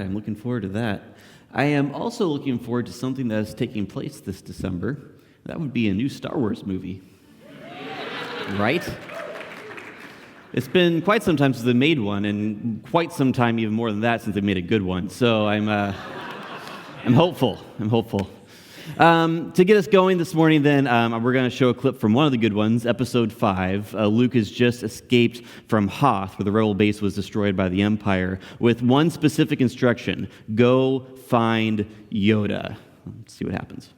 I'm looking forward to that. I am also looking forward to something that is taking place this December. That would be a new Star Wars movie. Right? It's been quite some time since they made one, and quite some time, even more than that, since they made a good one. So I'm hopeful. To get us going this morning, then, we're going to show a clip from one of the good ones, Episode 5. Luke has just escaped from Hoth, where the rebel base was destroyed by the Empire, with one specific instruction: go find Yoda. Let's see what happens.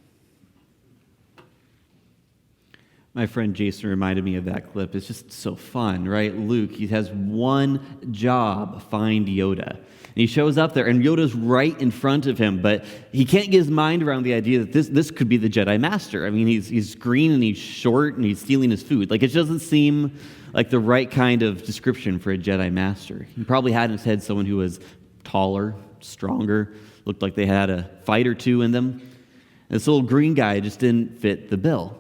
My friend Jason reminded me of that clip. It's just so fun, right? Luke, he has one job: find Yoda. And he shows up there, and Yoda's right in front of him, but he can't get his mind around the idea that this could be the Jedi Master. I mean, he's green, and he's short, and he's stealing his food. Like, it doesn't seem like the right kind of description for a Jedi Master. He probably had in his head someone who was taller, stronger, looked like they had a fight or two in them. And this little green guy just didn't fit the bill.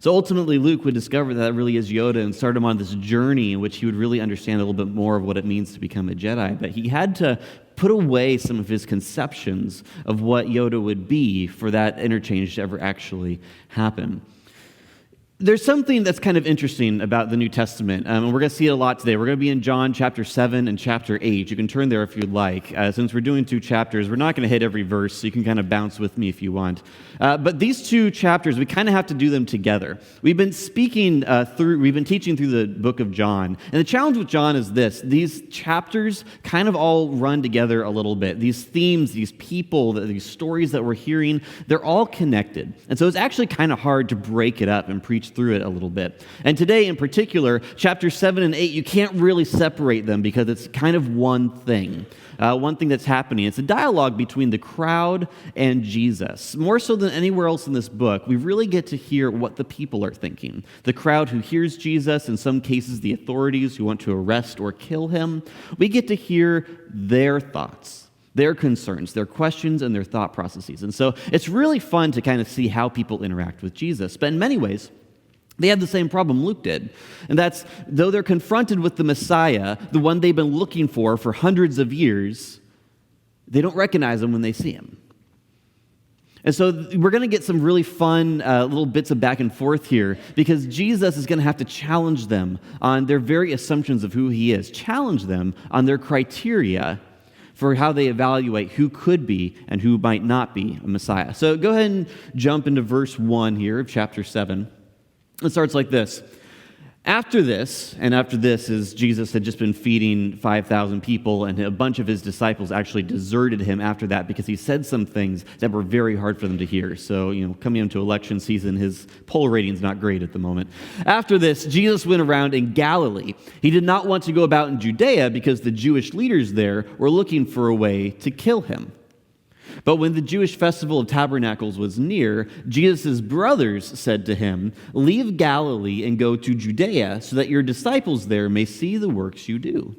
So ultimately, Luke would discover that really is Yoda and start him on this journey in which he would really understand a little bit more of what it means to become a Jedi. But he had to put away some of his conceptions of what Yoda would be for that interchange to ever actually happen. There's something that's kind of interesting about the New Testament, and we're going to see it a lot today. We're going to be in John chapter 7 and chapter 8. You can turn there if you'd like. Since we're doing two chapters, we're not going to hit every verse, so you can kind of bounce with me if you want. But these two chapters, we kind of have to do them together. We've been teaching through the book of John, and the challenge with John is this: these chapters kind of all run together a little bit. These themes, these people, these stories that we're hearing, they're all connected. And so it's actually kind of hard to break it up and preach through it a little bit. And today in particular, chapters 7 and 8, you can't really separate them because it's kind of one thing that's happening. It's a dialogue between the crowd and Jesus. More so than anywhere else in this book, we really get to hear what the people are thinking. The crowd who hears Jesus, in some cases the authorities who want to arrest or kill him. We get to hear their thoughts, their concerns, their questions, and their thought processes. And so it's really fun to kind of see how people interact with Jesus. But in many ways, they have the same problem Luke did. And that's, though they're confronted with the Messiah, the one they've been looking for hundreds of years, they don't recognize him when they see him. And so we're going to get some really fun little bits of back and forth here, because Jesus is going to have to challenge them on their very assumptions of who he is, challenge them on their criteria for how they evaluate who could be and who might not be a Messiah. So go ahead and jump into verse 1 here of chapter 7. It starts like this. After this is Jesus had just been feeding 5,000 people, and a bunch of his disciples actually deserted him after that because he said some things that were very hard for them to hear. So, coming into election season, his poll rating's not great at the moment. After this, Jesus went around in Galilee. He did not want to go about in Judea because the Jewish leaders there were looking for a way to kill him. But when the Jewish festival of tabernacles was near, Jesus' brothers said to him, "Leave Galilee and go to Judea so that your disciples there may see the works you do.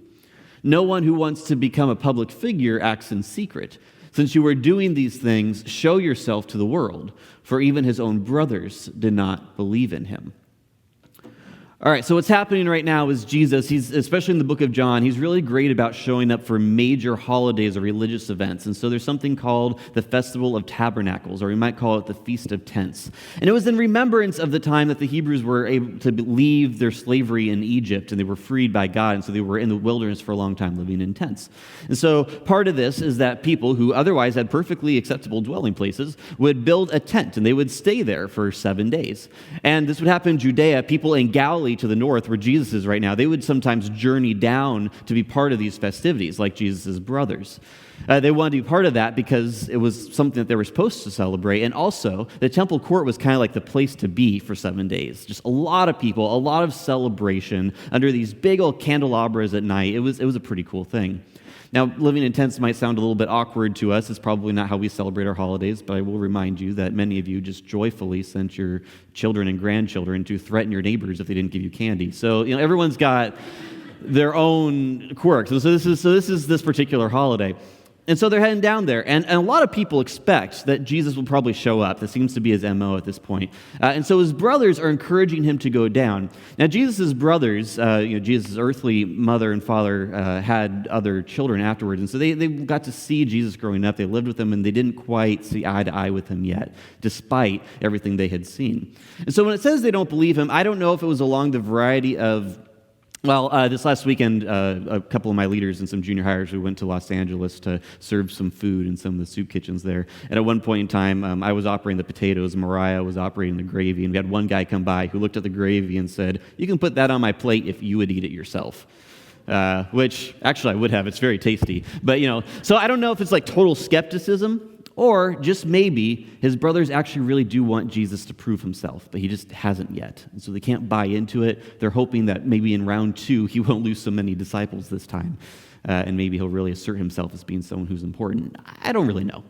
No one who wants to become a public figure acts in secret. Since you are doing these things, show yourself to the world." For even his own brothers did not believe in him. All right, so what's happening right now is Jesus, he's, especially in the book of John, he's really great about showing up for major holidays or religious events. And so there's something called the Festival of Tabernacles, or we might call it the Feast of Tents. And it was in remembrance of the time that the Hebrews were able to leave their slavery in Egypt, and they were freed by God, and so they were in the wilderness for a long time living in tents. And so part of this is that people who otherwise had perfectly acceptable dwelling places would build a tent, and they would stay there for 7 days. And this would happen in Judea. People in Galilee to the north, where Jesus is right now, they would sometimes journey down to be part of these festivities, like Jesus' brothers. They wanted to be part of that because it was something that they were supposed to celebrate, and also the temple court was kind of like the place to be for 7 days. Just a lot of people, a lot of celebration under these big old candelabras at night. It was a pretty cool thing. Now, living in tents might sound a little bit awkward to us. It's probably not how we celebrate our holidays, but I will remind you that many of you just joyfully sent your children and grandchildren to threaten your neighbors if they didn't give you candy. So, everyone's got their own quirks. So this is this particular holiday. And so they're heading down there, and a lot of people expect that Jesus will probably show up. That seems to be his MO at this point. And so his brothers are encouraging him to go down. Now, Jesus' brothers, Jesus' earthly mother and father had other children afterwards, and so they got to see Jesus growing up. They lived with him, and they didn't quite see eye to eye with him yet, despite everything they had seen. And so when it says they don't believe him, I don't know if it was along the variety of this last weekend, a couple of my leaders and some junior hires, we went to Los Angeles to serve some food in some of the soup kitchens there. And at one point in time, I was operating the potatoes, Mariah was operating the gravy, and we had one guy come by who looked at the gravy and said, "You can put that on my plate if you would eat it yourself." Which, actually, I would have. It's very tasty. But, so I don't know if it's like total skepticism, or just maybe his brothers actually really do want Jesus to prove himself, but he just hasn't yet. And so they can't buy into it. They're hoping that maybe in round 2, he won't lose so many disciples this time. And maybe he'll really assert himself as being someone who's important. I don't really know.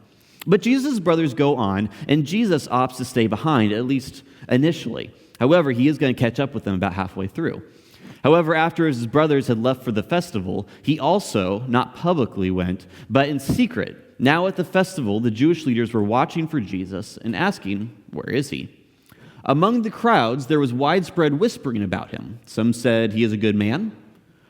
But Jesus' brothers go on, and Jesus opts to stay behind, at least initially. However, he is going to catch up with them about halfway through. However, after his brothers had left for the festival, he also, not publicly, went, but in secret. Now at the festival, the Jewish leaders were watching for Jesus and asking, "Where is he?" Among the crowds, there was widespread whispering about him. Some said, "He is a good man."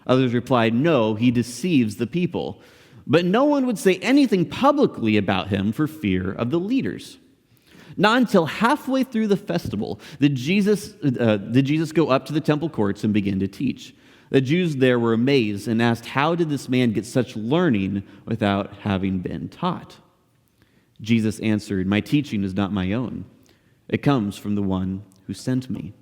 Others replied, "No, he deceives the people." But no one would say anything publicly about him for fear of the leaders. Not until halfway through the festival did Jesus go up to the temple courts and begin to teach. The Jews there were amazed and asked, "How did this man get such learning without having been taught?" Jesus answered, "My teaching is not my own. It comes from the one who sent me."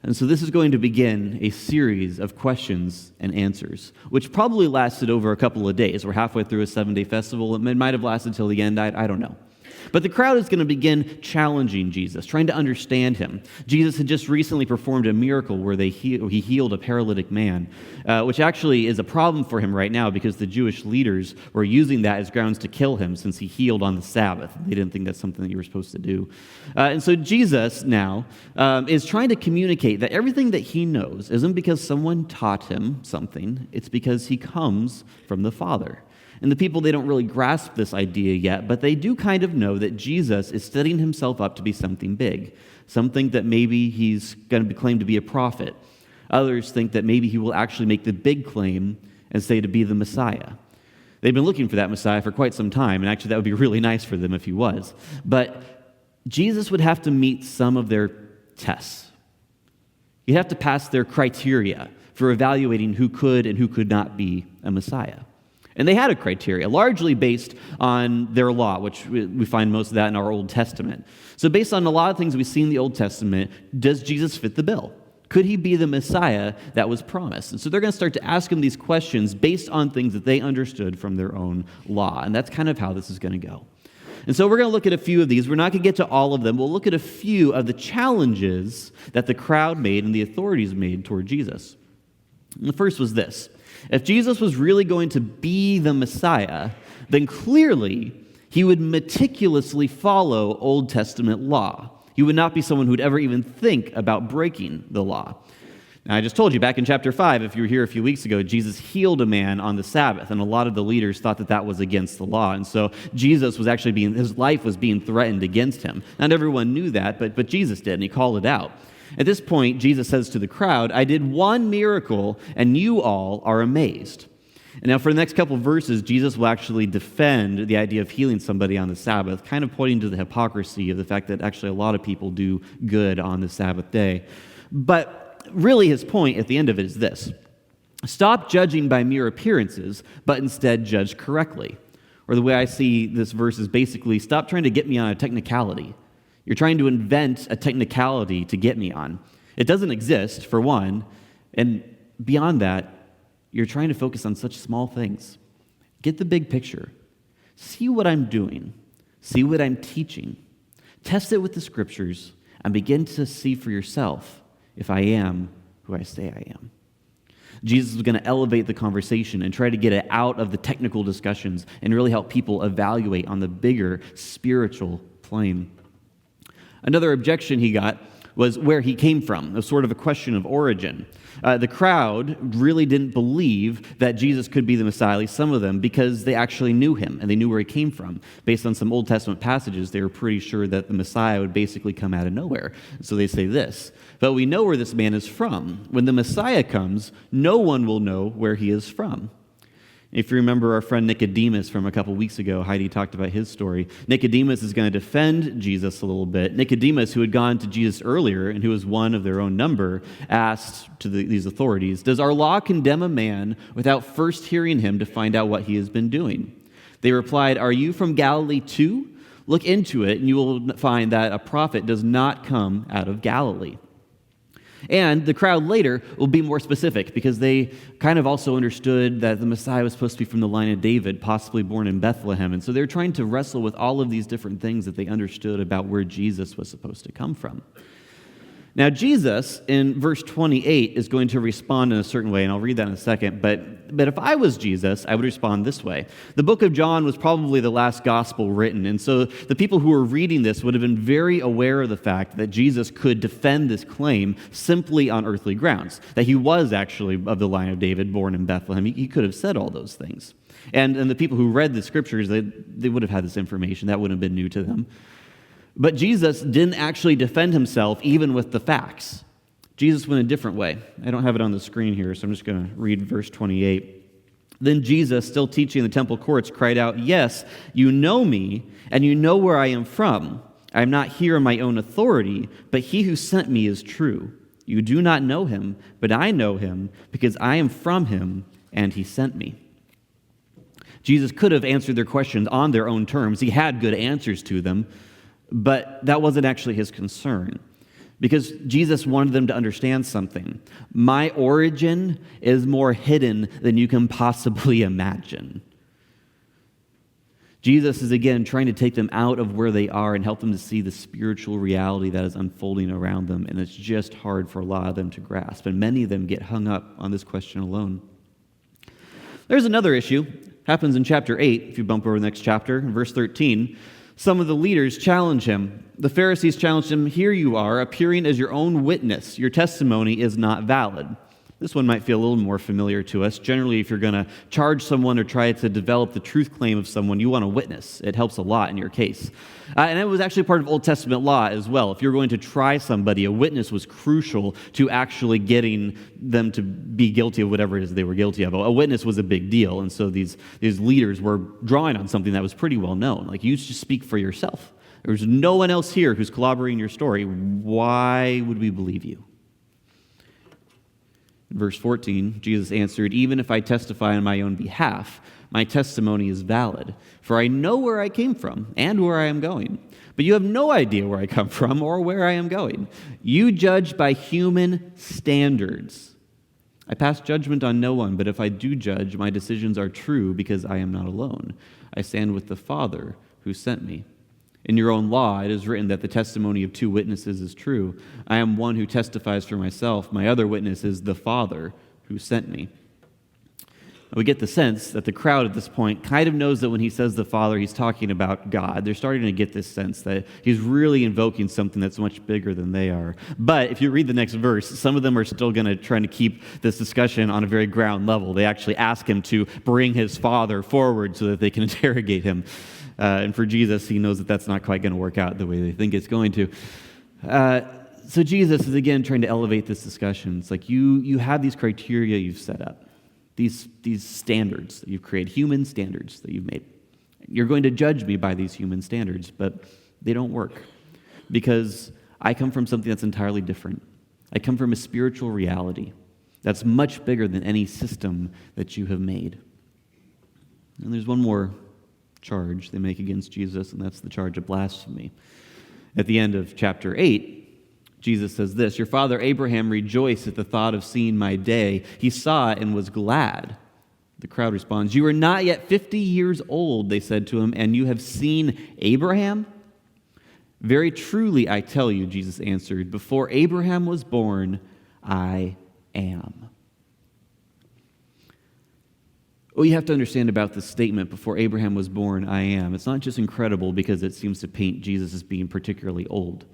And so this is going to begin a series of questions and answers, which probably lasted over a couple of days. We're halfway through a 7-day festival. It might have lasted till the end. I don't know. But the crowd is going to begin challenging Jesus, trying to understand him. Jesus had just recently performed a miracle where he healed a paralytic man, which actually is a problem for him right now because the Jewish leaders were using that as grounds to kill him since he healed on the Sabbath. They didn't think that's something that you were supposed to do. And so Jesus now is trying to communicate that everything that he knows isn't because someone taught him something, it's because he comes from the Father. And the people, they don't really grasp this idea yet, but they do kind of know that Jesus is setting himself up to be something big, something that maybe he's going to be claimed to be a prophet. Others think that maybe he will actually make the big claim and say to be the Messiah. They've been looking for that Messiah for quite some time, and actually that would be really nice for them if he was. But Jesus would have to meet some of their tests. He'd have to pass their criteria for evaluating who could and who could not be a Messiah. And they had a criteria, largely based on their law, which we find most of that in our Old Testament. So based on a lot of things we see in the Old Testament, does Jesus fit the bill? Could he be the Messiah that was promised? And so they're going to start to ask him these questions based on things that they understood from their own law. And that's kind of how this is going to go. And so we're going to look at a few of these. We're not going to get to all of them. We'll look at a few of the challenges that the crowd made and the authorities made toward Jesus. And the first was this. If Jesus was really going to be the Messiah, then clearly he would meticulously follow Old Testament law. He would not be someone who would ever even think about breaking the law. Now, I just told you back in chapter 5, if you were here a few weeks ago, Jesus healed a man on the Sabbath, and a lot of the leaders thought that that was against the law. And so Jesus was actually his life was being threatened against him. Not everyone knew that, but Jesus did, and he called it out. At this point, Jesus says to the crowd, "I did one miracle, and you all are amazed." And now for the next couple of verses, Jesus will actually defend the idea of healing somebody on the Sabbath, kind of pointing to the hypocrisy of the fact that actually a lot of people do good on the Sabbath day. But really his point at the end of it is this. Stop judging by mere appearances, but instead judge correctly. Or the way I see this verse is basically, stop trying to get me on a technicality. You're trying to invent a technicality to get me on. It doesn't exist, for one, and beyond that, you're trying to focus on such small things. Get the big picture. See what I'm doing. See what I'm teaching. Test it with the scriptures and begin to see for yourself if I am who I say I am. Jesus was going to elevate the conversation and try to get it out of the technical discussions and really help people evaluate on the bigger spiritual plane. Another objection he got was where he came from. It was sort of a question of origin. The crowd really didn't believe that Jesus could be the Messiah, at least some of them, because they actually knew him and they knew where he came from. Based on some Old Testament passages, they were pretty sure that the Messiah would basically come out of nowhere. So they say this, "But we know where this man is from. When the Messiah comes, no one will know where he is from." If you remember our friend Nicodemus from a couple weeks ago, Heidi talked about his story. Nicodemus is going to defend Jesus a little bit. Nicodemus, who had gone to Jesus earlier and who was one of their own number, asked to these authorities, "Does our law condemn a man without first hearing him to find out what he has been doing?" They replied, "Are you from Galilee too? Look into it, and you will find that a prophet does not come out of Galilee." And the crowd later will be more specific because they kind of also understood that the Messiah was supposed to be from the line of David, possibly born in Bethlehem. And so they're trying to wrestle with all of these different things that they understood about where Jesus was supposed to come from. Now, Jesus, in verse 28, is going to respond in a certain way, and I'll read that in a second. But if I was Jesus, I would respond this way. The book of John was probably the last gospel written, and so the people who were reading this would have been very aware of the fact that Jesus could defend this claim simply on earthly grounds, that he was actually of the line of David, born in Bethlehem. He could have said all those things. And the people who read the scriptures, they would have had this information. That wouldn't have been new to them. But Jesus didn't actually defend himself even with the facts. Jesus went a different way. I don't have it on the screen here, so I'm just going to read verse 28. Then Jesus, still teaching in the temple courts, cried out, "Yes, you know me, and you know where I am from. I am not here on my own authority, but he who sent me is true. You do not know him, but I know him, because I am from him, and he sent me." Jesus could have answered their questions on their own terms. He had good answers to them. But that wasn't actually his concern, because Jesus wanted them to understand something. My origin is more hidden than you can possibly imagine. Jesus is again trying to take them out of where they are and help them to see the spiritual reality that is unfolding around them, and it's just hard for a lot of them to grasp, and many of them get hung up on this question alone. There's another issue. Happens in chapter 8, if you bump over the next chapter, in verse 13. Some of the leaders challenge him. The Pharisees challenged him, "Here you are, appearing as your own witness. Your testimony is not valid." This one might feel a little more familiar to us. Generally, if you're going to charge someone or try to develop the truth claim of someone, you want a witness. It helps a lot in your case. And it was actually part of Old Testament law as well. If you're going to try somebody, a witness was crucial to actually getting them to be guilty of whatever it is they were guilty of. A witness was a big deal, and so these leaders were drawing on something that was pretty well known. Like, you just speak for yourself. There's no one else here who's corroborating your story. Why would we believe you? Verse 14, Jesus answered, "Even if I testify on my own behalf, my testimony is valid, for I know where I came from and where I am going. But you have no idea where I come from or where I am going. You judge by human standards. I pass judgment on no one, but if I do judge, my decisions are true because I am not alone. I stand with the Father who sent me. In your own law, it is written that the testimony of two witnesses is true. I am one who testifies for myself. My other witness is the Father who sent me." We get the sense that the crowd at this point kind of knows that when he says the Father, he's talking about God. They're starting to get this sense that he's really invoking something that's much bigger than they are. But if you read the next verse, some of them are still going to try to keep this discussion on a very ground level. They actually ask him to bring his Father forward so that they can interrogate him. And for Jesus, he knows that that's not quite going to work out the way they think it's going to. So Jesus is again trying to elevate this discussion. It's like you have these criteria you've set up, these standards that you've created, human standards that you've made. You're going to judge me by these human standards, but they don't work because I come from something that's entirely different. I come from a spiritual reality that's much bigger than any system that you have made. And there's one more charge they make against Jesus, and that's the charge of blasphemy. At the end of chapter 8, Jesus says this, "Your father Abraham rejoiced at the thought of seeing my day. He saw it and was glad." The crowd responds, "You are not yet 50 years old," they said to him, "and you have seen Abraham?" "Very truly, I tell you," Jesus answered, "before Abraham was born, I am." What you have to understand about this statement, "before Abraham was born, I am," it's not just incredible because it seems to paint Jesus as being particularly old.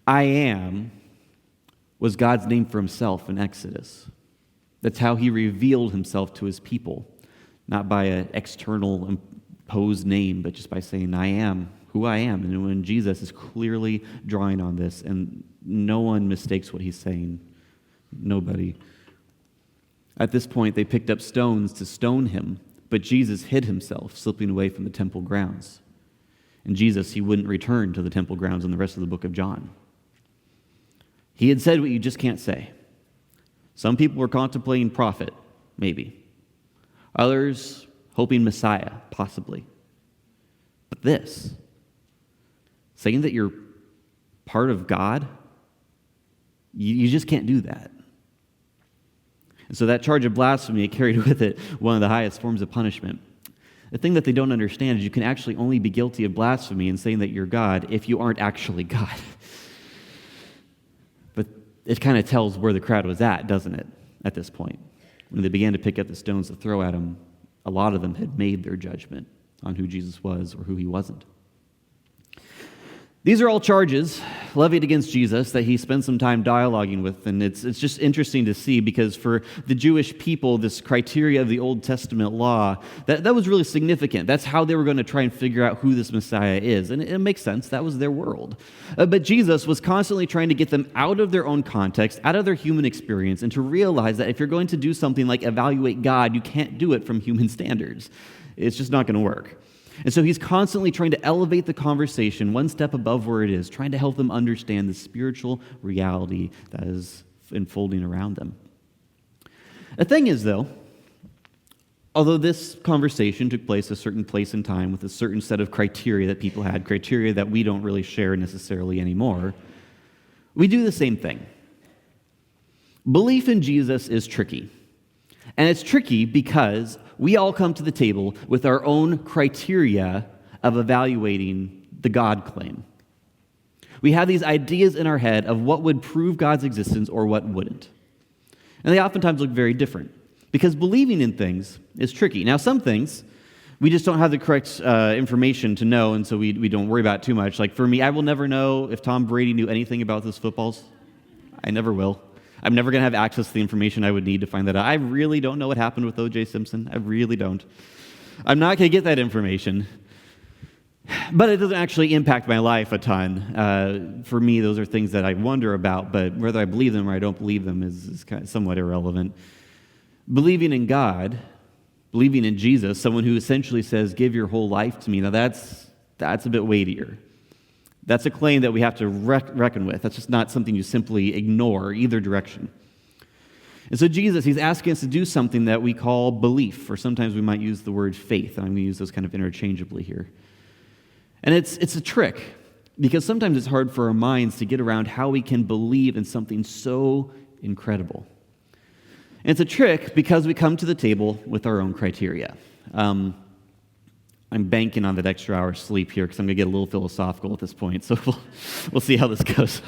I am was God's name for himself in Exodus. That's how he revealed himself to his people, not by an external imposed name, but just by saying, I am who I am. And when Jesus is clearly drawing on this, and no one mistakes what he's saying, nobody. At this point, they picked up stones to stone him, but Jesus hid himself, slipping away from the temple grounds. And Jesus, he wouldn't return to the temple grounds in the rest of the book of John. He had said what you just can't say. Some people were contemplating prophet, maybe. Others hoping Messiah, possibly. But this, saying that you're part of God, you just can't do that. And so that charge of blasphemy, it carried with it one of the highest forms of punishment. The thing that they don't understand is you can actually only be guilty of blasphemy and saying that you're God if you aren't actually God. But it kind of tells where the crowd was at, doesn't it, at this point? When they began to pick up the stones to throw at him, a lot of them had made their judgment on who Jesus was or who he wasn't. These are all charges levied against Jesus that he spent some time dialoguing with, and it's just interesting to see because for the Jewish people, this criteria of the Old Testament law, that was really significant. That's how they were going to try and figure out who this Messiah is, and it makes sense. That was their world. But Jesus was constantly trying to get them out of their own context, out of their human experience, and to realize that if you're going to do something like evaluate God, you can't do it from human standards. It's just not going to work. And so he's constantly trying to elevate the conversation one step above where it is, trying to help them understand the spiritual reality that is unfolding around them. The thing is, though, although this conversation took place a certain place and time with a certain set of criteria that people had, criteria that we don't really share necessarily anymore, we do the same thing. Belief in Jesus is tricky. And it's tricky because we all come to the table with our own criteria of evaluating the God claim. We have these ideas in our head of what would prove God's existence or what wouldn't. And they oftentimes look very different because believing in things is tricky. Now, some things we just don't have the correct information to know, and so we don't worry about it too much. Like for me, I will never know if Tom Brady knew anything about those footballs. I never will. I'm never going to have access to the information I would need to find that out. I really don't know what happened with O.J. Simpson. I really don't. I'm not going to get that information. But it doesn't actually impact my life a ton. For me, those are things that I wonder about, but whether I believe them or I don't believe them is kind of somewhat irrelevant. Believing in God, believing in Jesus, someone who essentially says, give your whole life to me, now that's a bit weightier. That's a claim that we have to reckon with. That's just not something you simply ignore either direction. And so Jesus, he's asking us to do something that we call belief, or sometimes we might use the word faith, and I'm going to use those kind of interchangeably here. And it's a trick, because sometimes it's hard for our minds to get around how we can believe in something so incredible. And it's a trick because we come to the table with our own criteria. I'm banking on that extra hour sleep here because I'm going to get a little philosophical at this point, so we'll see how this goes.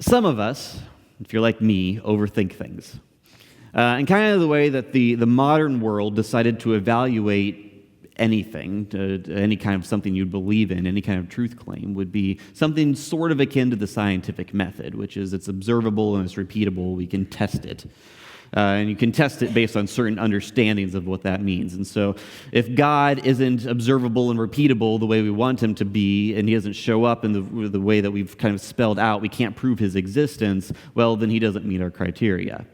Some of us, if you're like me, overthink things. And kind of the way that the modern world decided to evaluate anything, any kind of something you believe in, any kind of truth claim, would be something sort of akin to the scientific method, which is it's observable and it's repeatable. We can test it. And you can test it based on certain understandings of what that means. And so if God isn't observable and repeatable the way we want him to be, and he doesn't show up in the way that we've kind of spelled out, we can't prove his existence, well, then he doesn't meet our criteria.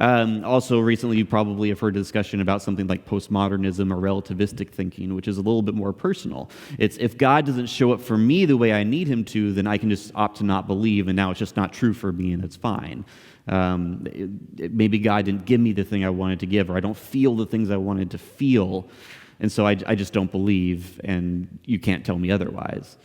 Also, recently, you probably have heard a discussion about something like postmodernism or relativistic thinking, which is a little bit more personal. It's if God doesn't show up for me the way I need him to, then I can just opt to not believe, and now it's just not true for me, and it's fine. Maybe God didn't give me the thing I wanted to give, or I don't feel the things I wanted to feel, and so I just don't believe, and you can't tell me otherwise.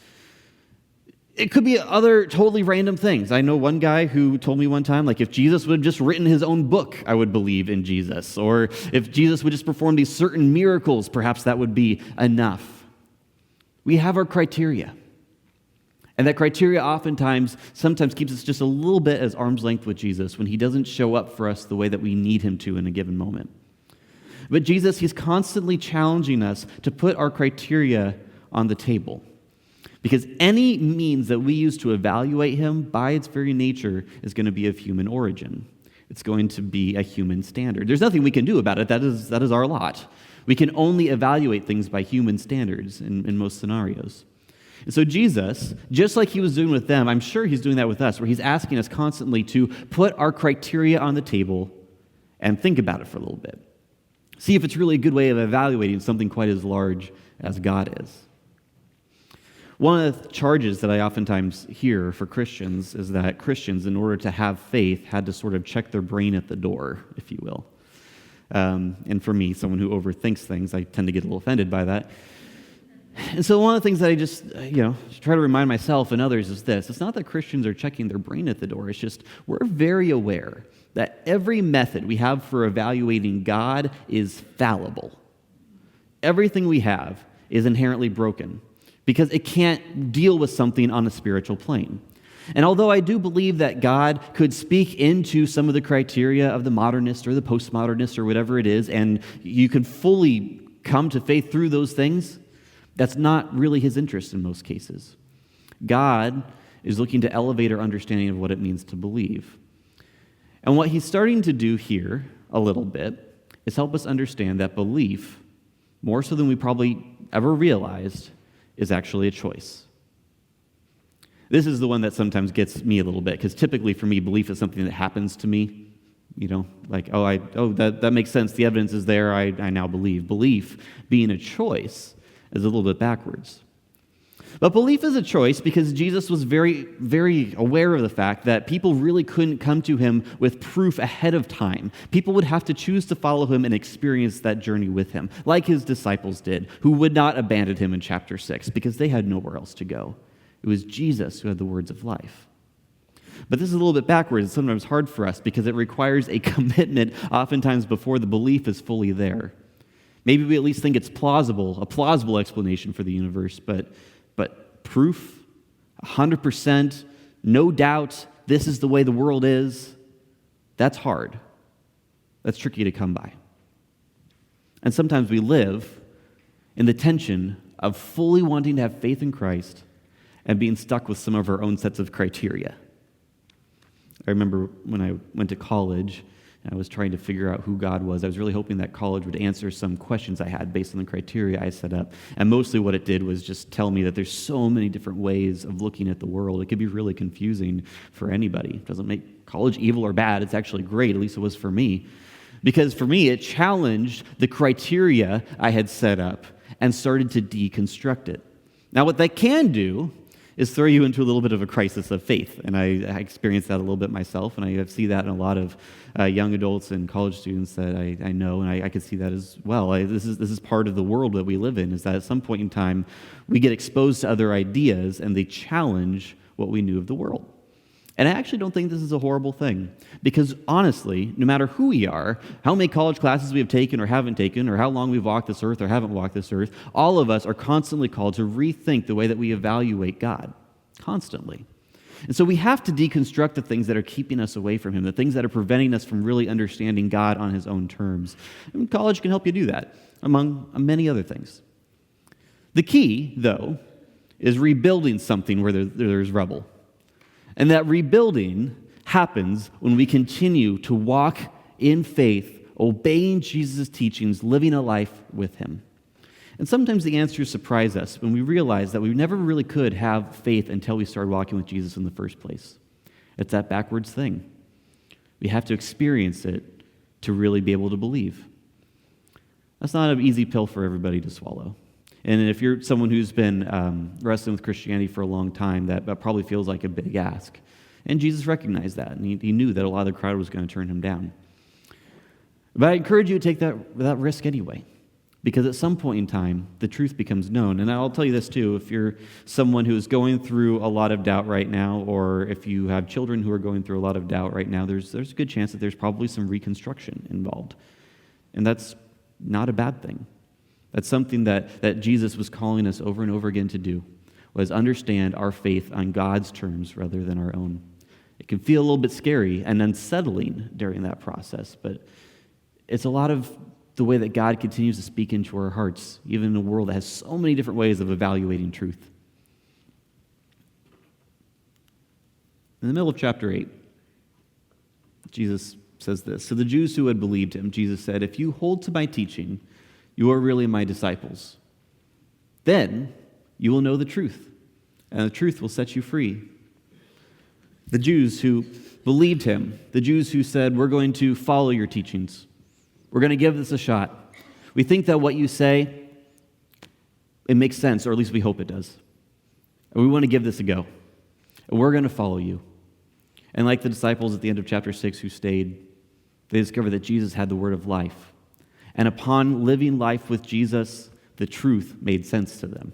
It could be other totally random things. I know one guy who told me one time, like, if Jesus would have just written his own book, I would believe in Jesus. Or if Jesus would just perform these certain miracles, perhaps that would be enough. We have our criteria. And that criteria sometimes keeps us just a little bit at arm's length with Jesus when he doesn't show up for us the way that we need him to in a given moment. But Jesus, he's constantly challenging us to put our criteria on the table. Because any means that we use to evaluate him, by its very nature, is going to be of human origin. It's going to be a human standard. There's nothing we can do about it. That is our lot. We can only evaluate things by human standards in most scenarios. And so Jesus, just like he was doing with them, I'm sure he's doing that with us, where he's asking us constantly to put our criteria on the table and think about it for a little bit. See if it's really a good way of evaluating something quite as large as God is. One of the charges that I oftentimes hear for Christians is that Christians, in order to have faith, had to sort of check their brain at the door, if you will. And for me, someone who overthinks things, I tend to get a little offended by that. And so one of the things that I just, try to remind myself and others is this. It's not that Christians are checking their brain at the door. It's just we're very aware that every method we have for evaluating God is fallible. Everything we have is inherently broken because it can't deal with something on a spiritual plane. And although I do believe that God could speak into some of the criteria of the modernist or the postmodernist or whatever it is, and you can fully come to faith through those things, that's not really his interest in most cases. God is looking to elevate our understanding of what it means to believe. And what he's starting to do here a little bit is help us understand that belief, more so than we probably ever realized, is actually a choice. This is the one that sometimes gets me a little bit, because typically for me, belief is something that happens to me. That makes sense. The evidence is there. I now believe. Belief being a choice is a little bit backwards. But belief is a choice because Jesus was very, very aware of the fact that people really couldn't come to him with proof ahead of time. People would have to choose to follow him and experience that journey with him, like his disciples did, who would not abandon him in chapter 6 because they had nowhere else to go. It was Jesus who had the words of life. But this is a little bit backwards. It's sometimes hard for us because it requires a commitment oftentimes before the belief is fully there. Maybe we at least think it's a plausible explanation for the universe, but proof, 100%, no doubt, this is the way the world is, that's hard. That's tricky to come by. And sometimes we live in the tension of fully wanting to have faith in Christ and being stuck with some of our own sets of criteria. I remember when I went to college, and I was trying to figure out who God was. I was really hoping that college would answer some questions I had based on the criteria I set up. And mostly what it did was just tell me that there's so many different ways of looking at the world. It could be really confusing for anybody. It doesn't make college evil or bad. It's actually great, at least it was for me. Because for me, it challenged the criteria I had set up and started to deconstruct it. Now, what that can do is throw you into a little bit of a crisis of faith. And I experienced that a little bit myself, and I see that in a lot of young adults and college students that I know, and I can see that as well. This is part of the world that we live in, is that at some point in time, we get exposed to other ideas, and they challenge what we knew of the world. And I actually don't think this is a horrible thing, because honestly, no matter who we are, how many college classes we have taken or haven't taken, or how long we've walked this earth or haven't walked this earth, all of us are constantly called to rethink the way that we evaluate God, constantly. And so we have to deconstruct the things that are keeping us away from him, the things that are preventing us from really understanding God on his own terms. And college can help you do that, among many other things. The key, though, is rebuilding something where there's rubble. And that rebuilding happens when we continue to walk in faith, obeying Jesus' teachings, living a life with him. And sometimes the answers surprise us when we realize that we never really could have faith until we started walking with Jesus in the first place. It's that backwards thing. We have to experience it to really be able to believe. That's not an easy pill for everybody to swallow. And if you're someone who's been wrestling with Christianity for a long time, that probably feels like a big ask. And Jesus recognized that, and he knew that a lot of the crowd was going to turn him down. But I encourage you to take that risk anyway, because at some point in time, the truth becomes known. And I'll tell you this too, if you're someone who is going through a lot of doubt right now, or if you have children who are going through a lot of doubt right now, there's a good chance that there's probably some reconstruction involved. And that's not a bad thing. That's something that Jesus was calling us over and over again to do, was understand our faith on God's terms rather than our own. It can feel a little bit scary and unsettling during that process, but it's a lot of the way that God continues to speak into our hearts, even in a world that has so many different ways of evaluating truth. In the middle of chapter 8, Jesus says this. So the Jews who had believed him, Jesus said, "If you hold to my teaching, you are really my disciples. Then you will know the truth, and the truth will set you free." The Jews who believed him, the Jews who said, "We're going to follow your teachings. We're going to give this a shot. We think that what you say, it makes sense, or at least we hope it does. And we want to give this a go. And we're going to follow you." And like the disciples at the end of chapter 6 who stayed, they discovered that Jesus had the word of life. And upon living life with Jesus, the truth made sense to them.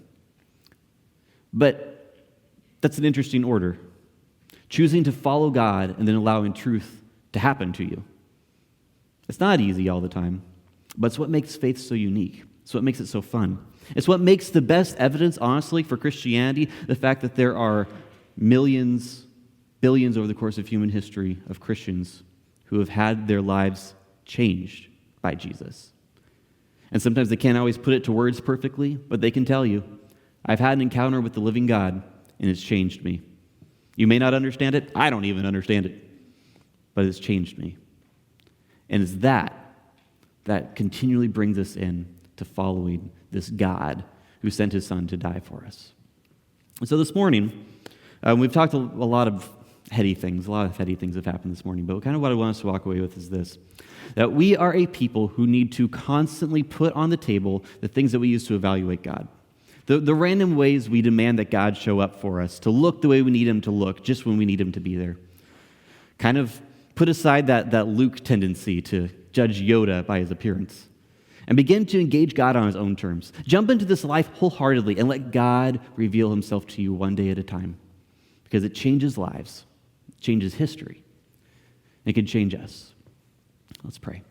But that's an interesting order. Choosing to follow God and then allowing truth to happen to you. It's not easy all the time, but it's what makes faith so unique. It's what makes it so fun. It's what makes the best evidence, honestly, for Christianity, the fact that there are millions, billions over the course of human history of Christians who have had their lives changed by Jesus. And sometimes they can't always put it to words perfectly, but they can tell you, "I've had an encounter with the living God, and it's changed me." You may not understand it. I don't even understand it. But it's changed me. And it's that continually brings us in to following this God who sent his son to die for us. And so this morning, we've talked a lot of heady things. A lot of heady things have happened this morning. But kind of what I want us to walk away with is this: that we are a people who need to constantly put on the table the things that we use to evaluate God. The random ways we demand that God show up for us, to look the way we need him to look, just when we need him to be there. Kind of put aside that Luke tendency to judge Yoda by his appearance. And begin to engage God on his own terms. Jump into this life wholeheartedly and let God reveal himself to you one day at a time. Because it changes lives, it changes history, and it can change us. Let's pray.